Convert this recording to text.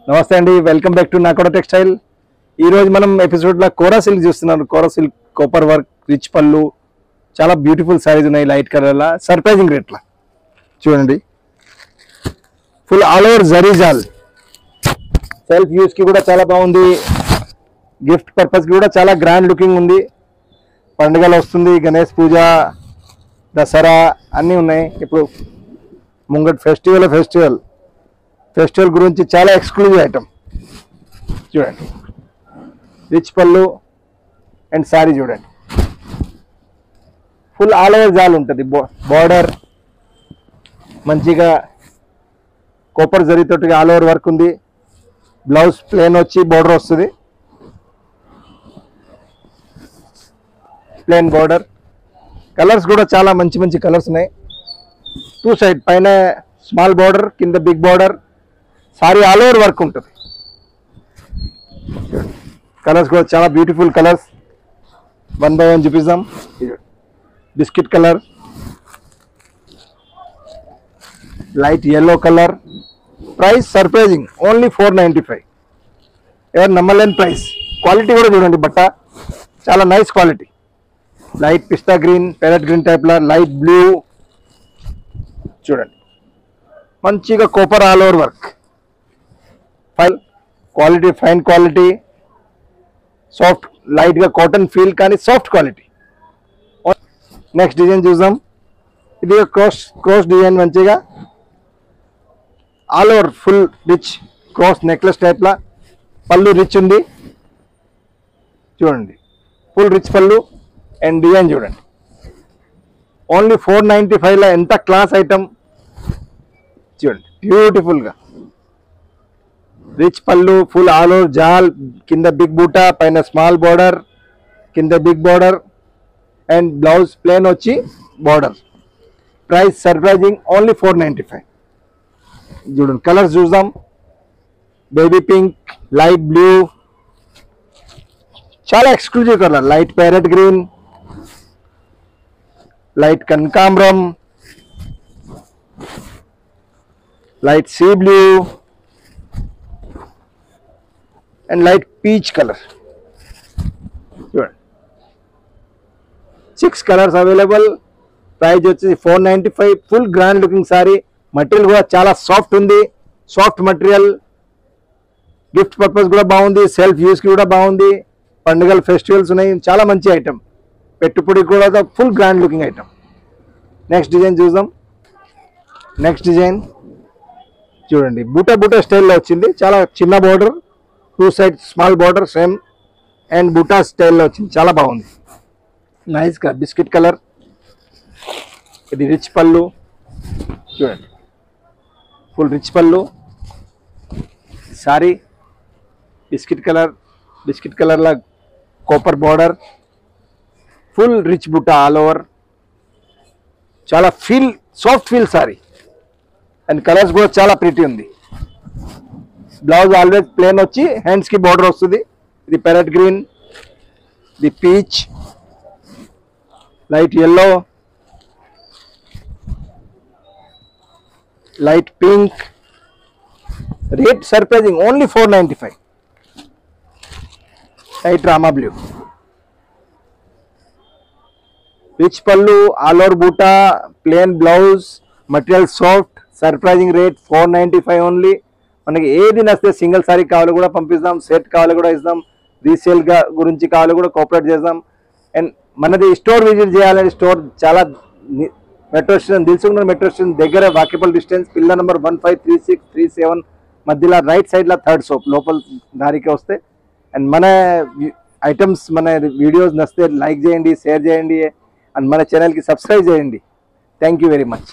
నమస్తే అండి, welcome back to నాకోడా textile. ఈ రోజు మనం ఎపిసోడ్లో కోరా సిల్క్ చూస్తున్నాం. కోరా సిల్క్ కాపర్ వర్క్, రిచ్ పళ్ళు, చాలా బ్యూటిఫుల్ సారీస్ ఉన్నాయి. లైట్ కలర్లా సర్ప్రైజింగ్ రేట్లా చూడండి. ఫుల్ ఆల్ ఓవర్ జరీ జాల్, సెల్ఫ్ యూస్కి కూడా చాలా బాగుంది. గిఫ్ట్ పర్పస్కి కూడా చాలా గ్రాండ్ లుకింగ్ ఉంది. పండుగలు వస్తుంది, గణేష్ పూజ, దసరా అన్నీ ఉన్నాయి. ఇప్పుడు ముంగట్ ఫెస్టివల్ గురించి చాలా ఎక్స్క్లూజివ్ ఐటమ్ చూడండి. రిచ్ పళ్ళు అండ్ శారీ చూడండి. ఫుల్ ఆల్ ఓవర్ జాల్ ఉంటుంది. బార్డర్ మంచిగా కాపర్ జరీతోటి ఆల్ ఓవర్ వర్క్ ఉంది. బ్లౌజ్ ప్లేన్ వచ్చి బార్డర్ వస్తుంది. Plain border. కలర్స్ కూడా చాలా మంచి కలర్స్ ఉన్నాయి. టూ సైడ్, పైన స్మాల్ బార్డర్, కింద big border. Sari all over work ఉంటుంది. కలర్స్ కూడా చాలా beautiful colours. One by one చూపిస్తాం. Biscuit colour, light yellow colour. Price surprising, only 495. ఎవరు నమ్మలేని ప్రైస్. క్వాలిటీ కూడా చూడండి, బట్ట చాలా nice quality. Light pista green, parrot green టైప్లో, లైట్ బ్లూ చూడండి. మంచిగా copper all over work. Quality fine quality. Soft, లైట్గా కాటన్ ఫీల్ కానీ సాఫ్ట్ క్వాలిటీ. నెక్స్ట్ డిజైన్ చూద్దాం. ఇది క్రాస్ డిజైన్, మంచిగా all over full rich cross necklace టైప్లా. పళ్ళు రిచ్ ఉంది చూడండి. Full rich pallu and design చూడండి. ఓన్లీ 495లో ఎంత క్లాస్ ఐటమ్ చూడండి. బ్యూటిఫుల్గా రిచ్ పళ్ళు, ఫుల్ ఆల్ ఓవర్ జాల్, కింద బిగ్ బూటా, పైన స్మాల్ బార్డర్, కింద big border and blouse plain వచ్చి బార్డర్. Price surprising, only 495. చూడండి కలర్స్ చూద్దాం. బేబీ పింక్, లైట్ బ్లూ, చాలా exclusive colour. Light parrot green, light kanakambaram, light sea blue and light peach colour. చూడండి 6 colours available. Price వచ్చేసి 495. Full grand looking sari. Material కూడా చాలా soft ఉంది. Soft material. Gift purpose కూడా బాగుంది. సెల్ఫ్ యూస్కి కూడా బాగుంది. పండుగలు, ఫెస్టివల్స్ ఉన్నాయి. చాలా మంచి ఐటమ్. పెట్టుబడి కూడా full grand looking item. Next design చూద్దాం. నెక్స్ట్ డిజైన్ చూడండి. బూటా స్టైల్లో వచ్చింది. చాలా చిన్న border, two side small border same and బూటా స్టైల్లో వచ్చింది. చాలా బాగుంది. నైస్గా బిస్కెట్ కలర్. ఇది రిచ్ పళ్ళు చూడండి. Full rich pallu. Sari biscuit కలర్లా copper border. Full rich buta all over. చాలా soft feel sari and colours కూడా చాలా ప్రిటీ ఉంది. బ్లౌజ్ ఆల్వేస్ ప్లేన్ వచ్చి హ్యాండ్స్కి బార్డర్ వస్తుంది. ఇది ప్యారెట్ గ్రీన్, ఇది peach, light yellow, light pink. Rate surprising, only 495. Light Rama blue. Rich పళ్ళు, ఆల్ ఓవర్ బూటా, plain blouse, material soft. Surprising rate 495 only. మనకి ఏది నచ్చితే సింగిల్ సారీ కావాలి కూడా పంపిస్తాం. సెట్ కావాలి కూడా ఇస్తాం. రీసేల్ గురించి కావాలి కూడా కోఆపరేట్ చేస్తాం. అండ్ మనది స్టోర్ విజిట్ చేయాలని, స్టోర్ చాలా metro station, Dilsukhnagar metro station దగ్గర, వాకేబుల్ డిస్టెన్స్, పిల్లర్ నెంబర్ 153637 మధ్యలో రైట్ సైడ్లో థర్డ్ షాప్ లోపల దారికి వస్తే. అండ్ మన ఐటమ్స్, మన వీడియోస్ నచ్చితే లైక్ చేయండి, షేర్ చేయండి అండ్ మన ఛానల్కి సబ్స్క్రైబ్ చేయండి. Thank you very much.